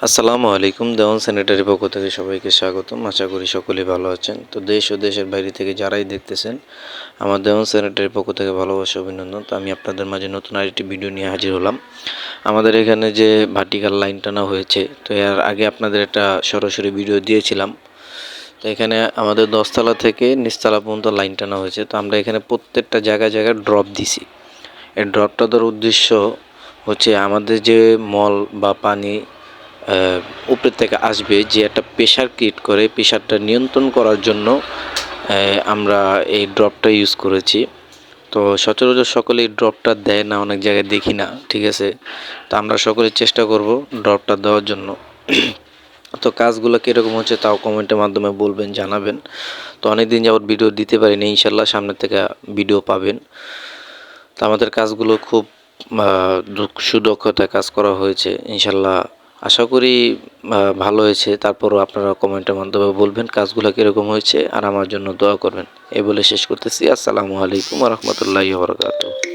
আসসালামু আলাইকুম। দেওয়ান স্যানিটারি পক্ষ থেকে সবাইকে স্বাগতম। আশা করি সকলেই ভালো আছেন। তো দেশ ও দেশের বাইরে থেকে যারাই দেখতেছেন, আমার দেওয়ান স্যানিটারি পক্ষ থেকে ভালোবাসা অভিনন্দন। তো আমি আপনাদের মাঝে নতুন আরেকটি ভিডিও নিয়ে হাজির হলাম। আমাদের এখানে যে ভার্টিক্যাল লাইন টানা হয়েছে, তো এর আগে আপনাদের একটা সরাসরি ভিডিও দিয়েছিলাম। তো এখানে আমাদের 10 তলা থেকে নিচতলা পর্যন্ত লাইন টানা হয়েছে। তো আমরা এখানে প্রত্যেকটা জায়গায় জায়গায় ড্রপ দিছি। এই ড্রপটা দেওয়ার উদ্দেশ্য হচ্ছে আমাদের যে মল বা পানি উপর থেকে আসবে, যে একটা প্রেশার ক্রিয়েট করে, প্রেশারটা নিয়ন্ত্রণ করার জন্য আমরা এই ড্রপটা ইউজ করেছি। তো সচরাচর সকলে এই ড্রপটা দেয় না, অনেক জায়গায় দেখি না, ঠিক আছে। তো আমরা সকলে চেষ্টা করব ড্রপটা দেওয়ার জন্য। তো কাজগুলো কীরকম হচ্ছে তাও কমেন্টের মাধ্যমে বলবেন, জানাবেন। তো অনেক দিন যাবত ভিডিও দিতে পারিনি, ইনশাল্লাহ সামনের থেকে ভিডিও পাবেন। তো আমাদের কাজগুলো খুব সুদক্ষতায় কাজ করা হয়েছে ইনশাল্লাহ। আশা করি ভালো হয়েছে। তারপরও আপনারা কমেন্টের মাধ্যমে বলবেন কাজগুলো কীরকম হয়েছে, আর আমার জন্য দোয়া করবেন। এই বলে শেষ করতেছি। আসসালামু আলাইকুম ওয়া রাহমাতুল্লাহি ওয়া বারাকাতুহু।